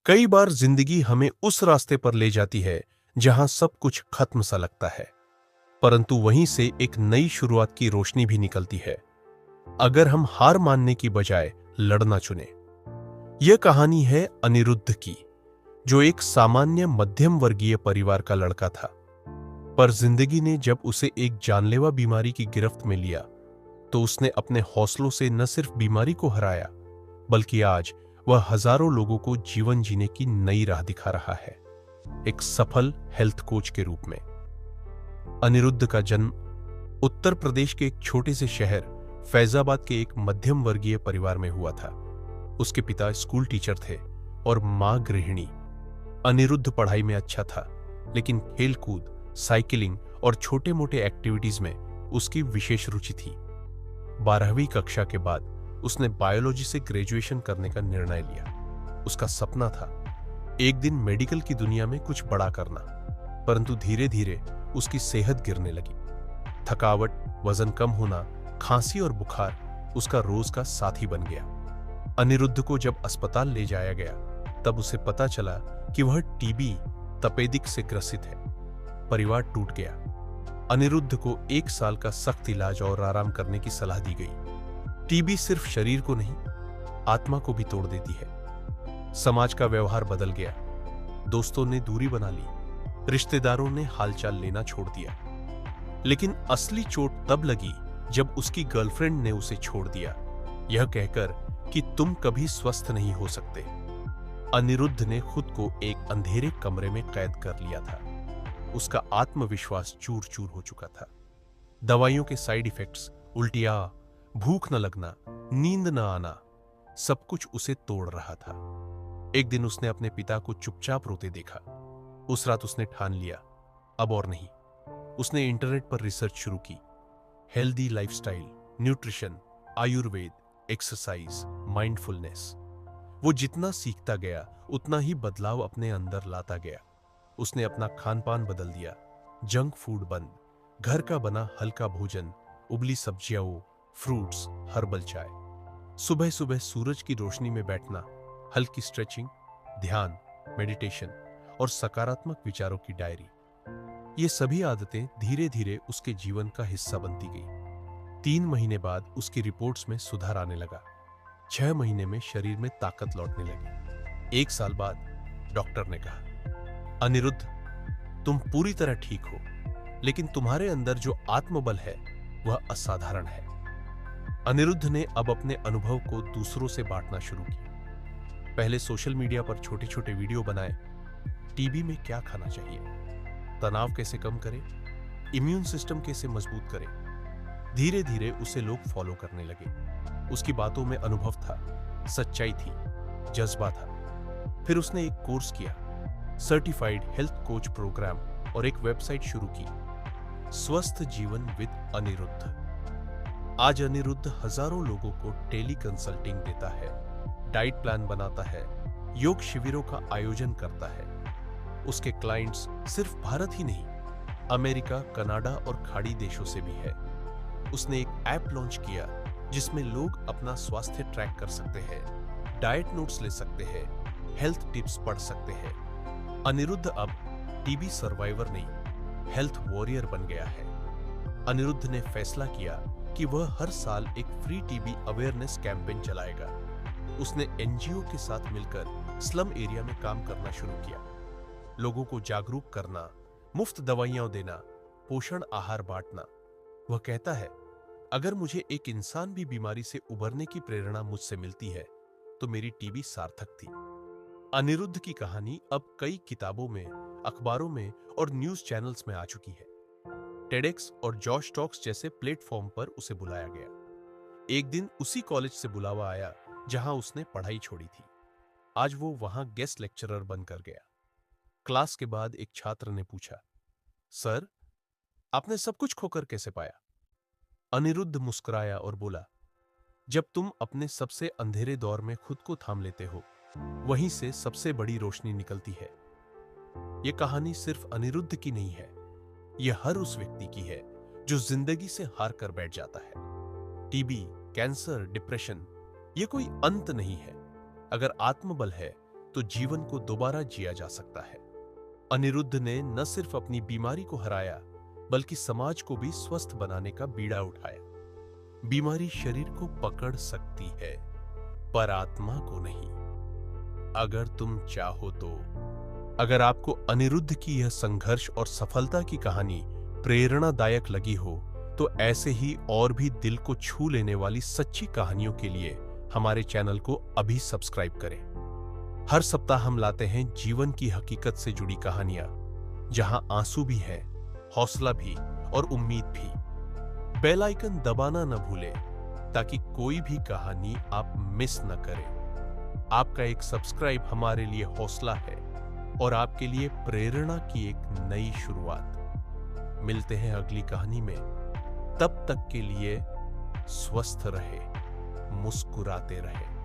कई बार जिंदगी हमें उस रास्ते पर ले जाती है जहां सब कुछ खत्म सा लगता है, परंतु वहीं से एक नई शुरुआत की रोशनी भी निकलती है अगर हम हार मानने की बजाय लड़ना चुने। यह कहानी है अनिरुद्ध की, जो एक सामान्य मध्यम वर्गीय परिवार का लड़का था। पर जिंदगी ने जब उसे एक जानलेवा बीमारी की गिरफ्त में लिया, तो उसने अपने हौसलों से न सिर्फ बीमारी को हराया, बल्कि आज वह हजारों लोगों को जीवन जीने की नई राह दिखा रहा है, एक सफल हेल्थ कोच के रूप में। अनिरुद्ध का जन्म उत्तर प्रदेश के एक छोटे से शहर फैजाबाद के एक मध्यम वर्गीय परिवार में हुआ था। उसके पिता स्कूल टीचर थे और मां गृहिणी। अनिरुद्ध पढ़ाई में अच्छा था, लेकिन खेलकूद, साइकिलिंग और छोटे मोटे एक्टिविटीज में उसकी विशेष रुचि थी। 12वीं कक्षा के बाद उसने बायोलॉजी से ग्रेजुएशन करने का निर्णय लिया। उसका सपना था एक दिन मेडिकल की दुनिया में कुछ बड़ा करना, परंतु धीरे धीरे उसकी सेहत गिरने लगी। थकावट, वजन कम होना, खांसी और बुखार उसका रोज का साथी बन गया। अनिरुद्ध को जब अस्पताल ले जाया गया, तब उसे पता चला कि वह टीबी तपेदिक से ग्रसित है। परिवार टूट गया। अनिरुद्ध को 1 साल का सख्त इलाज और आराम करने की सलाह दी गई। टीबी सिर्फ शरीर को नहीं, आत्मा को भी तोड़ देती है। समाज का व्यवहार बदल गया। दोस्तों ने दूरी बना ली, रिश्तेदारों ने हालचाल लेना छोड़ दिया। लेकिन असली चोट तब लगी जब उसकी गर्लफ्रेंड ने उसे छोड़ दिया, यह कहकर कि तुम कभी स्वस्थ नहीं हो सकते। अनिरुद्ध ने खुद को एक अंधेरे कमरे में कैद कर लिया था। उसका आत्मविश्वास चूर चूर हो चुका था। दवाइयों के साइड इफेक्ट्स, उल्टियां, भूख न लगना, नींद न आना, सब कुछ उसे तोड़ रहा था। एक दिन उसने अपने पिता को चुपचाप रोते देखा। उस रात उसने ठान लिया, अब और नहीं। उसने इंटरनेट पर रिसर्च शुरू की। Healthy lifestyle, nutrition, Ayurveda, exercise, mindfulness. वो जितना सीखता गया, उतना ही बदलाव अपने अंदर लाता गया। उसने अपना खान पान बदल दिया। जंक फूड बंद, घर का बना हल्का भोजन, उबली सब्जियां, फ्रूट्स, हर्बल चाय। सुबह सुबह सूरज की रोशनी में बैठना, हल्की स्ट्रेचिंग, ध्यान, मेडिटेशन और सकारात्मक विचारों की डायरी। ये सभी आदतें धीरे धीरे उसके जीवन का हिस्सा बनती गई। 3 महीने बाद उसकी रिपोर्ट्स में सुधार आने लगा। 6 महीने में शरीर में ताकत लौटने लगी। 1 साल बाद डॉक्टर ने कहा, अनिरुद्ध, तुम पूरी तरह ठीक हो, लेकिन तुम्हारे अंदर जो आत्मबल है वह असाधारण है। अनिरुद्ध ने अब अपने अनुभव को दूसरों से बांटना शुरू किया। पहले सोशल मीडिया पर छोटे छोटे वीडियो बनाए। टीबी में क्या खाना चाहिए, तनाव कैसे कम करें, इम्यून सिस्टम कैसे मजबूत करें। धीरे धीरे उसे लोग फॉलो करने लगे। उसकी बातों में अनुभव था, सच्चाई थी, जज्बा था। फिर उसने एक कोर्स किया, सर्टिफाइड हेल्थ कोच प्रोग्राम, और एक वेबसाइट शुरू की, स्वस्थ जीवन विद अनिरुद्ध। आज अनिरुद्ध हजारों लोगों को टेली कंसल्टिंग देता है, डाइट प्लान बनाता है, योग शिविरों का आयोजन करता है। उसके क्लाइंट्स सिर्फ भारत ही नहीं, अमेरिका, कनाडा और खाड़ी देशों से भी है। उसने एक ऐप लॉन्च किया जिसमें लोग अपना स्वास्थ्य ट्रैक कर सकते हैं, डाइट नोट्स ले सकते हैं, हेल्थ टिप्स पढ़ सकते हैं। अनिरुद्ध अब टीबी सर्वाइवर नहीं, हेल्थ वॉरियर बन गया है। अनिरुद्ध ने फैसला किया कि वह हर साल एक फ्री टीबी अवेयरनेस कैंपेन चलाएगा। उसने एनजीओ के साथ मिलकर स्लम एरिया में काम करना शुरू किया। लोगों को जागरूक करना, मुफ्त दवाइयां देना, पोषण आहार बांटना। वह कहता है, अगर मुझे एक इंसान भी बीमारी से उबरने की प्रेरणा मुझसे मिलती है, तो मेरी टीबी सार्थक थी। अनिरुद्ध की कहानी अब कई किताबों में, अखबारों में और न्यूज चैनल्स में आ चुकी है। टेडेक्स और जॉश टॉक्स जैसे प्लेटफॉर्म पर उसे बुलाया गया। एक दिन उसी कॉलेज से बुलावा आया जहां उसने पढ़ाई छोड़ी थी। आज वो वहां गेस्ट लेक्चरर बनकर गया। क्लास के बाद एक छात्र ने पूछा, सर, आपने सब कुछ खोकर कैसे पाया? अनिरुद्ध मुस्कुराया और बोला, जब तुम अपने सबसे अंधेरे दौर में खुद को थाम लेते हो, वहीं से सबसे बड़ी रोशनी निकलती है। यह कहानी सिर्फ अनिरुद्ध की नहीं है, यह हर उस व्यक्ति की है जो जिंदगी से हार कर बैठ जाता है। टीबी, कैंसर, डिप्रेशन, यह कोई अंत नहीं है। अगर आत्मबल है तो जीवन को दोबारा जिया जा सकता है। अनिरुद्ध ने न सिर्फ अपनी बीमारी को हराया, बल्कि समाज को भी स्वस्थ बनाने का बीड़ा उठाया। बीमारी शरीर को पकड़ सकती है, पर आत्मा को नहीं। अगर तुम चाहो तो, अगर आपको अनिरुद्ध की यह संघर्ष और सफलता की कहानी प्रेरणादायक लगी हो, तो ऐसे ही और भी दिल को छू लेने वाली सच्ची कहानियों के लिए हमारे चैनल को अभी सब्सक्राइब करें। हर सप्ताह हम लाते हैं जीवन की हकीकत से जुड़ी कहानियां, जहां आंसू भी है, हौसला भी और उम्मीद भी। बेल आइकन दबाना न भूलें ताकि कोई भी कहानी आप मिस न करें। आपका एक सब्सक्राइब हमारे लिए हौसला है और आपके लिए प्रेरणा की एक नई शुरुआत। मिलते हैं अगली कहानी में। तब तक के लिए स्वस्थ रहे, मुस्कुराते रहे।